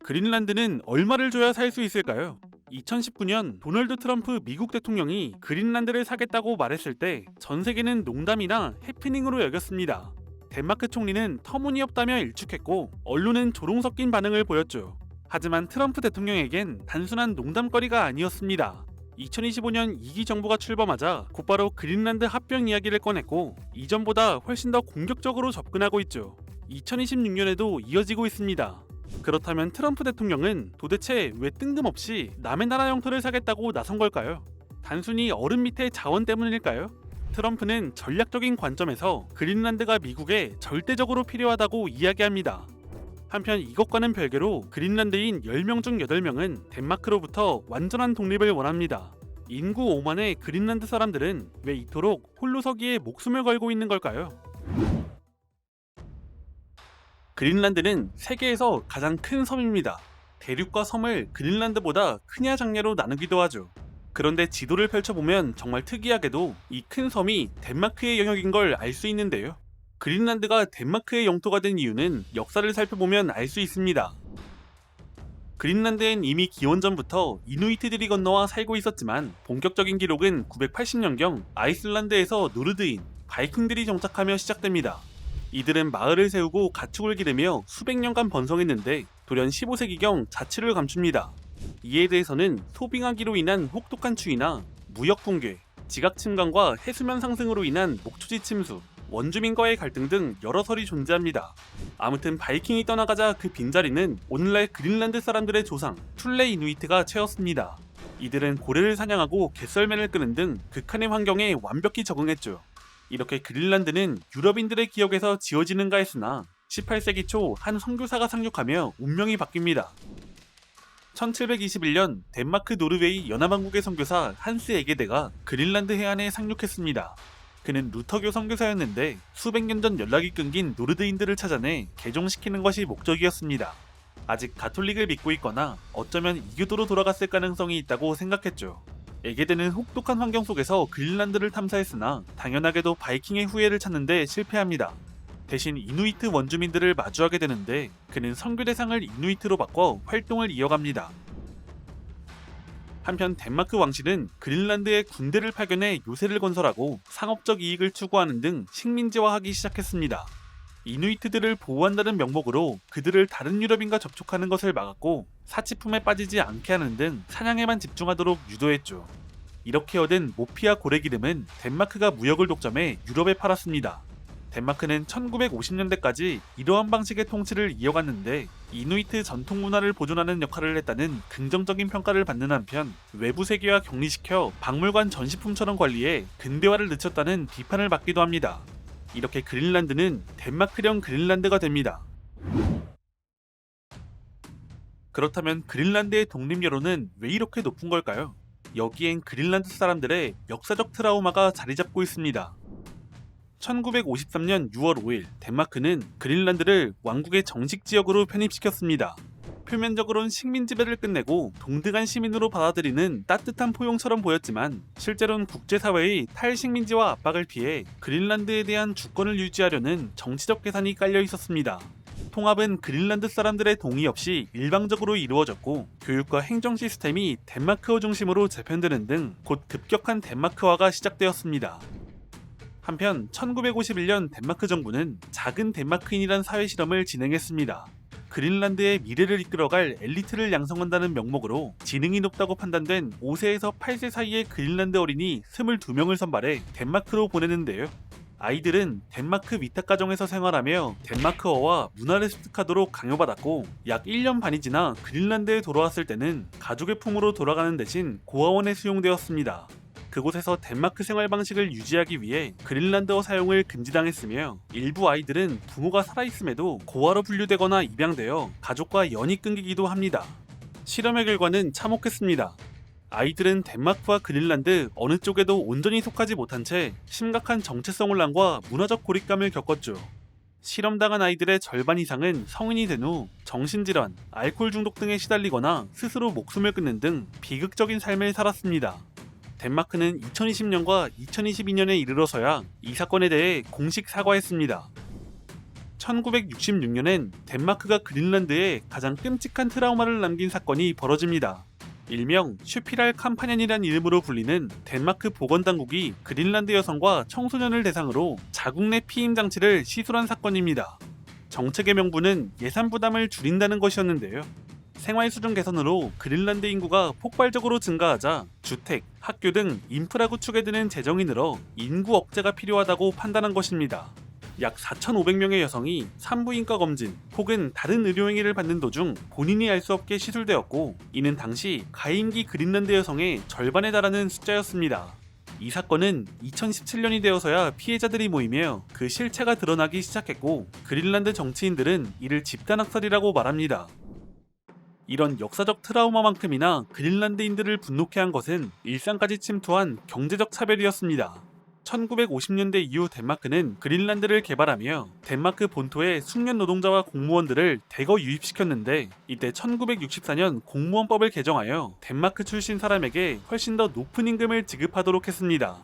그린란드는 얼마를 줘야 살 수 있을까요? 2019년 도널드 트럼프 미국 대통령이 그린란드를 사겠다고 말했을 때 전 세계는 농담이나 해프닝으로 여겼습니다. 덴마크 총리는 터무니없다며 일축했고 언론은 조롱 섞인 반응을 보였죠. 하지만 트럼프 대통령에겐 단순한 농담거리가 아니었습니다. 2025년 2기 정부가 출범하자 곧바로 그린란드 합병 이야기를 꺼냈고 이전보다 훨씬 더 공격적으로 접근하고 있죠. 2026년에도 이어지고 있습니다. 그렇다면 트럼프 대통령은 도대체 왜 뜬금없이 남의 나라 영토를 사겠다고 나선 걸까요? 단순히 얼음 밑의 자원 때문일까요? 트럼프는 전략적인 관점에서 그린란드가 미국에 절대적으로 필요하다고 이야기합니다. 한편 이것과는 별개로 그린란드인 10명 중 8명은 덴마크로부터 완전한 독립을 원합니다. 인구 5만의 그린란드 사람들은 왜 이토록 홀로 서기에 목숨을 걸고 있는 걸까요? 그린란드는 세계에서 가장 큰 섬입니다. 대륙과 섬을 그린란드보다 크냐 작냐로 나누기도 하죠. 그런데 지도를 펼쳐보면 정말 특이하게도 이 큰 섬이 덴마크의 영역인 걸 알 수 있는데요. 그린란드가 덴마크의 영토가 된 이유는 역사를 살펴보면 알 수 있습니다. 그린란드엔 이미 기원전부터 이누이트들이 건너와 살고 있었지만 본격적인 기록은 980년경 아이슬란드에서 노르드인, 바이킹들이 정착하며 시작됩니다. 이들은 마을을 세우고 가축을 기르며 수백 년간 번성했는데 돌연 15세기경 자취를 감춥니다. 이에 대해서는 소빙하기로 인한 혹독한 추위나 무역 붕괴, 지각 침강과 해수면 상승으로 인한 목초지 침수, 원주민과의 갈등 등 여러 설이 존재합니다. 아무튼 바이킹이 떠나가자 그 빈자리는 오늘날 그린란드 사람들의 조상 툴레 이누이트가 채웠습니다. 이들은 고래를 사냥하고 갯썰매를 끄는 등 극한의 환경에 완벽히 적응했죠. 이렇게 그린란드는 유럽인들의 기억에서 지워지는가 했으나 18세기 초 한 선교사가 상륙하며 운명이 바뀝니다. 1721년 덴마크 노르웨이 연합왕국의 선교사 한스 에게데가 그린란드 해안에 상륙했습니다. 그는 루터교 선교사였는데 수백 년 전 연락이 끊긴 노르드인들을 찾아내 개종시키는 것이 목적이었습니다. 아직 가톨릭을 믿고 있거나 어쩌면 이교도로 돌아갔을 가능성이 있다고 생각했죠. 에게데는 혹독한 환경 속에서 그린란드를 탐사했으나 당연하게도 바이킹의 후예를 찾는데 실패합니다. 대신 이누이트 원주민들을 마주하게 되는데 그는 선교 대상을 이누이트로 바꿔 활동을 이어갑니다. 한편 덴마크 왕실은 그린란드에 군대를 파견해 요새를 건설하고 상업적 이익을 추구하는 등 식민지화하기 시작했습니다. 이누이트들을 보호한다는 명목으로 그들을 다른 유럽인과 접촉하는 것을 막았고 사치품에 빠지지 않게 하는 등 사냥에만 집중하도록 유도했죠. 이렇게 얻은 모피와 고래기름은 덴마크가 무역을 독점해 유럽에 팔았습니다. 덴마크는 1950년대까지 이러한 방식의 통치를 이어갔는데 이누이트 전통 문화를 보존하는 역할을 했다는 긍정적인 평가를 받는 한편 외부 세계와 격리시켜 박물관 전시품처럼 관리해 근대화를 늦췄다는 비판을 받기도 합니다. 이렇게 그린란드는 덴마크령 그린란드가 됩니다. 그렇다면 그린란드의 독립 여론은 왜 이렇게 높은 걸까요? 여기엔 그린란드 사람들의 역사적 트라우마가 자리 잡고 있습니다. 1953년 6월 5일 덴마크는 그린란드를 왕국의 정식 지역으로 편입시켰습니다. 표면적으로는 식민 지배를 끝내고 동등한 시민으로 받아들이는 따뜻한 포용처럼 보였지만 실제로는 국제사회의 탈식민지화 압박을 피해 그린란드에 대한 주권을 유지하려는 정치적 계산이 깔려 있었습니다. 통합은 그린란드 사람들의 동의 없이 일방적으로 이루어졌고 교육과 행정 시스템이 덴마크어 중심으로 재편되는 등 곧 급격한 덴마크화가 시작되었습니다. 한편 1951년 덴마크 정부는 작은 덴마크인이란 사회 실험을 진행했습니다. 그린란드의 미래를 이끌어갈 엘리트를 양성한다는 명목으로 지능이 높다고 판단된 5세에서 8세 사이의 그린란드 어린이 22명을 선발해 덴마크로 보내는데요. 아이들은 덴마크 위탁가정에서 생활하며 덴마크어와 문화를 습득하도록 강요받았고 약 1년 반이 지나 그린란드에 돌아왔을 때는 가족의 품으로 돌아가는 대신 고아원에 수용되었습니다. 그곳에서 덴마크 생활 방식을 유지하기 위해 그린란드어 사용을 금지당했으며 일부 아이들은 부모가 살아있음에도 고아로 분류되거나 입양되어 가족과 연이 끊기기도 합니다. 실험의 결과는 참혹했습니다. 아이들은 덴마크와 그린란드 어느 쪽에도 온전히 속하지 못한 채 심각한 정체성 혼란과 문화적 고립감을 겪었죠. 실험당한 아이들의 절반 이상은 성인이 된 후 정신질환, 알코올 중독 등에 시달리거나 스스로 목숨을 끊는 등 비극적인 삶을 살았습니다. 덴마크는 2020년과 2022년에 이르러서야 이 사건에 대해 공식 사과했습니다. 1966년엔 덴마크가 그린란드에 가장 끔찍한 트라우마를 남긴 사건이 벌어집니다. 일명 슈피랄 캄파년이란 이름으로 불리는 덴마크 보건당국이 그린란드 여성과 청소년을 대상으로 자국 내 피임 장치를 시술한 사건입니다. 정책의 명분은 예산 부담을 줄인다는 것이었는데요. 생활 수준 개선으로 그린란드 인구가 폭발적으로 증가하자 주택, 학교 등 인프라 구축에 드는 재정이 늘어 인구 억제가 필요하다고 판단한 것입니다. 약 4,500명의 여성이 산부인과 검진 혹은 다른 의료행위를 받는 도중 본인이 알 수 없게 시술되었고, 이는 당시 가임기 그린란드 여성의 절반에 달하는 숫자였습니다. 이 사건은 2017년이 되어서야 피해자들이 모이며 그 실체가 드러나기 시작했고, 그린란드 정치인들은 이를 집단학살이라고 말합니다. 이런 역사적 트라우마만큼이나 그린란드인들을 분노케 한 것은 일상까지 침투한 경제적 차별이었습니다. 1950년대 이후 덴마크는 그린란드를 개발하며 덴마크 본토에 숙련 노동자와 공무원들을 대거 유입시켰는데, 이때 1964년 공무원법을 개정하여 덴마크 출신 사람에게 훨씬 더 높은 임금을 지급하도록 했습니다.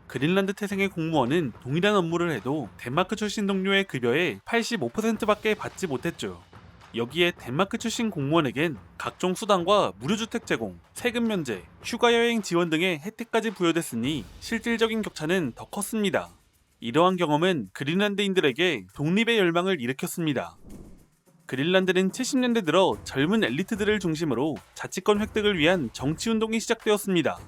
그린란드 태생의 공무원은 동일한 업무를 해도 덴마크 출신 동료의 급여의 85%밖에 받지 못했죠. 여기에 덴마크 출신 공무원에겐 각종 수당과 무료주택 제공, 세금 면제, 휴가여행 지원 등의 혜택까지 부여됐으니 실질적인 격차는 더 컸습니다. 이러한 경험은 그린란드인들에게 독립의 열망을 일으켰습니다. 그린란드는 70년대 들어 젊은 엘리트들을 중심으로 자치권 획득을 위한 정치운동이 시작되었습니다.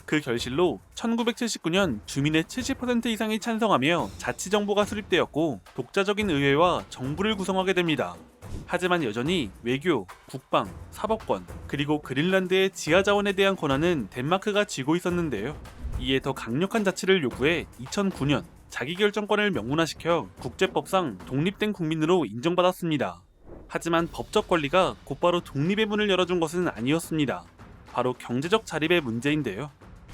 그 결실로 1979년 주민의 70% 이상이 찬성하며 자치정부가 수립되었고, 독자적인 의회와 정부를 구성하게 됩니다. 하지만 여전히 외교, 국방, 사법권, 그리고 그린란드의 지하자원에 대한 권한은 덴마크가 쥐고 있었는데요. 이에 더 강력한 자치를 요구해 2009년 자기결정권을 명문화시켜 국제법상 독립된 국민으로 인정받았습니다. 하지만 법적 권리가 곧바로 독립의 문을 열어준 것은 아니었습니다. 바로 경제적 자립의 문제인데요.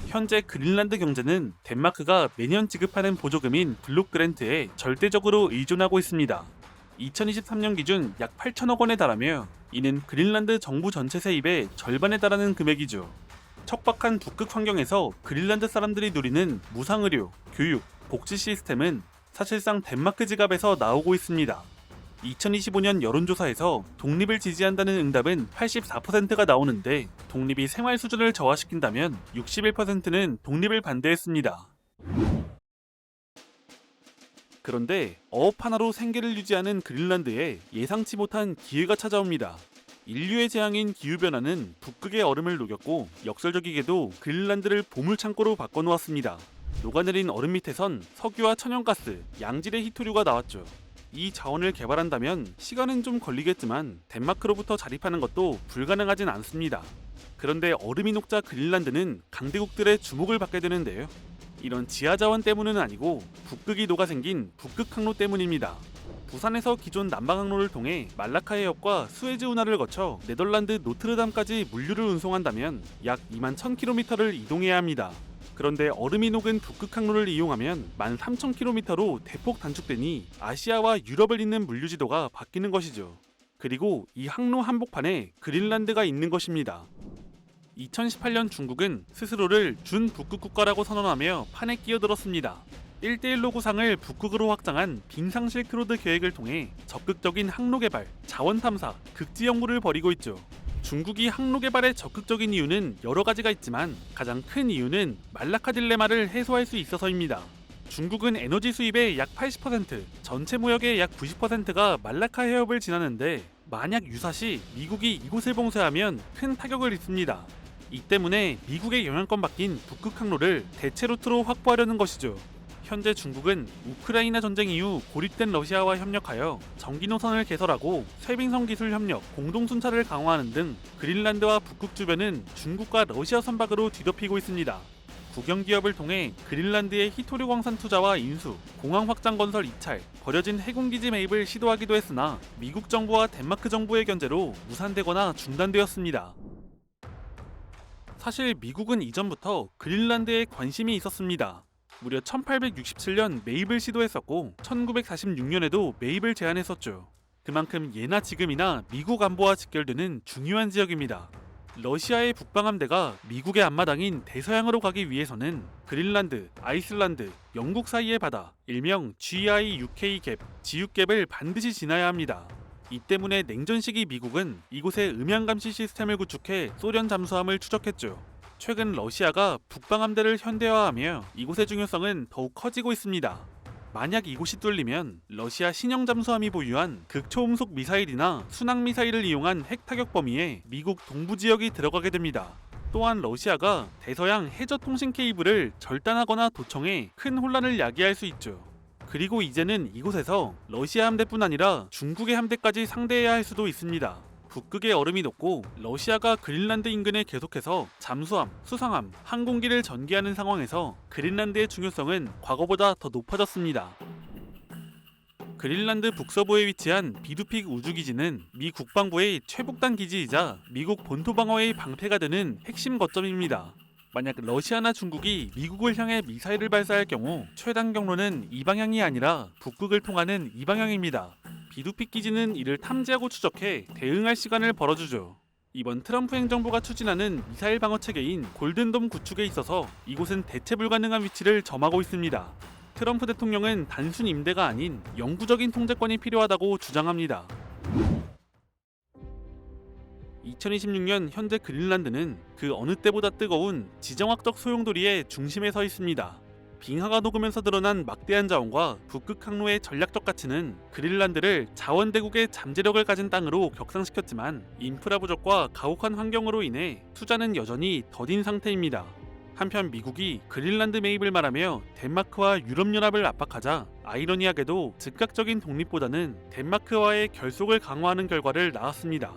현재 그린란드 경제는 덴마크가 매년 지급하는 보조금인 블록 그랜트에 절대적으로 의존하고 있습니다. 2023년 기준 약 8천억 원에 달하며, 이는 그린란드 정부 전체 세입의 절반에 달하는 금액이죠. 척박한 북극 환경에서 그린란드 사람들이 누리는 무상의료, 교육, 복지 시스템은 사실상 덴마크 지갑에서 나오고 있습니다. 2025년 여론조사에서 독립을 지지한다는 응답은 84%가 나오는데, 독립이 생활 수준을 저하시킨다면 61%는 독립을 반대했습니다. 그런데 어업 하나로 생계를 유지하는 그린란드에 예상치 못한 기회가 찾아옵니다. 인류의 재앙인 기후변화는 북극의 얼음을 녹였고, 역설적이게도 그린란드를 보물창고로 바꿔놓았습니다. 녹아내린 얼음 밑에선 석유와 천연가스, 양질의 히토류가 나왔죠. 이 자원을 개발한다면 시간은 좀 걸리겠지만 덴마크로부터 자립하는 것도 불가능하진 않습니다. 그런데 얼음이 녹자 그린란드는 강대국들의 주목을 받게 되는데요. 이런 지하자원 때문은 아니고 북극이 녹아 생긴 북극항로 때문입니다. 부산에서 기존 남방항로를 통해 말라카 해협과 수에즈 운하를 거쳐 네덜란드 노트르담까지 물류를 운송한다면 약 2만 1000km를 이동해야 합니다. 그런데 얼음이 녹은 북극항로를 이용하면 13,000km로 대폭 단축되니 아시아와 유럽을 잇는 물류 지도가 바뀌는 것이죠. 그리고 이 항로 한복판에 그린란드가 있는 것입니다. 2018년 중국은 스스로를 준북극 국가라고 선언하며 판에 끼어들었습니다. 1:1로 구상을 북극으로 확장한 빙상 실크로드 계획을 통해 적극적인 항로 개발, 자원 탐사, 극지 연구를 벌이고 있죠. 중국이 항로 개발에 적극적인 이유는 여러 가지가 있지만 가장 큰 이유는 말라카 딜레마를 해소할 수 있어서입니다. 중국은 에너지 수입의 약 80%, 전체 무역의 약 90%가 말라카 해협을 지나는데, 만약 유사시 미국이 이곳을 봉쇄하면 큰 타격을 입습니다. 이 때문에 미국의 영향권 바뀐 북극 항로를 대체 루트로 확보하려는 것이죠. 현재 중국은 우크라이나 전쟁 이후 고립된 러시아와 협력하여 전기 노선을 개설하고 쇄빙선 기술 협력, 공동 순찰을 강화하는 등 그린란드와 북극 주변은 중국과 러시아 선박으로 뒤덮이고 있습니다. 국영기업을 통해 그린란드의 히토류 광산 투자와 인수, 공항 확장 건설 이찰, 버려진 해군기지 매입을 시도하기도 했으나 미국 정부와 덴마크 정부의 견제로 무산되거나 중단되었습니다. 사실 미국은 이전부터 그린란드에 관심이 있었습니다. 무려 1867년 매입을 시도했었고 1946년에도 매입을 제안했었죠. 그만큼 예나 지금이나 미국 안보와 직결되는 중요한 지역입니다. 러시아의 북방함대가 미국의 앞마당인 대서양으로 가기 위해서는 그린란드, 아이슬란드, 영국 사이의 바다, 일명 GI-UK 갭, 지육갭을 반드시 지나야 합니다. 이 때문에 냉전 시기 미국은 이곳에 음향 감시 시스템을 구축해 소련 잠수함을 추적했죠. 최근 러시아가 북방함대를 현대화하며 이곳의 중요성은 더욱 커지고 있습니다. 만약 이곳이 뚫리면 러시아 신형 잠수함이 보유한 극초음속 미사일이나 순항 미사일을 이용한 핵 타격 범위에 미국 동부 지역이 들어가게 됩니다. 또한 러시아가 대서양 해저 통신 케이블을 절단하거나 도청해 큰 혼란을 야기할 수 있죠. 그리고 이제는 이곳에서 러시아 함대뿐 아니라 중국의 함대까지 상대해야 할 수도 있습니다. 북극의 얼음이 녹고 러시아가 그린란드 인근에 계속해서 잠수함, 수상함, 항공기를 전개하는 상황에서 그린란드의 중요성은 과거보다 더 높아졌습니다. 그린란드 북서부에 위치한 비두픽 우주기지는 미 국방부의 최북단 기지이자 미국 본토 방어의 방패가 되는 핵심 거점입니다. 만약 러시아나 중국이 미국을 향해 미사일을 발사할 경우 최단 경로는 이 방향이 아니라 북극을 통하는 이 방향입니다. 비두픽 기지는 이를 탐지하고 추적해 대응할 시간을 벌어주죠. 이번 트럼프 행정부가 추진하는 미사일 방어 체계인 골든돔 구축에 있어서 이곳은 대체 불가능한 위치를 점하고 있습니다. 트럼프 대통령은 단순 임대가 아닌 영구적인 통제권이 필요하다고 주장합니다. 2026년 현재 그린란드는 그 어느 때보다 뜨거운 지정학적 소용돌이의 중심에 서 있습니다. 빙하가 녹으면서 드러난 막대한 자원과 북극 항로의 전략적 가치는 그린란드를 자원대국의 잠재력을 가진 땅으로 격상시켰지만 인프라 부족과 가혹한 환경으로 인해 투자는 여전히 더딘 상태입니다. 한편 미국이 그린란드 매입을 말하며 덴마크와 유럽연합을 압박하자 아이러니하게도 즉각적인 독립보다는 덴마크와의 결속을 강화하는 결과를 낳았습니다.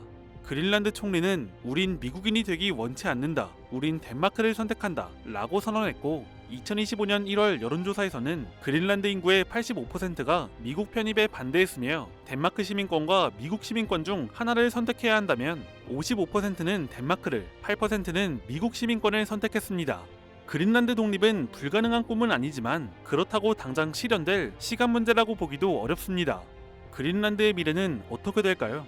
그린란드 총리는 우린 미국인이 되기 원치 않는다. 우린 덴마크를 선택한다. 라고 선언했고 2025년 1월 여론조사에서는 그린란드 인구의 85%가 미국 편입에 반대했으며 덴마크 시민권과 미국 시민권 중 하나를 선택해야 한다면 55%는 덴마크를, 8%는 미국 시민권을 선택했습니다. 그린란드 독립은 불가능한 꿈은 아니지만 그렇다고 당장 실현될 시간 문제라고 보기도 어렵습니다. 그린란드의 미래는 어떻게 될까요?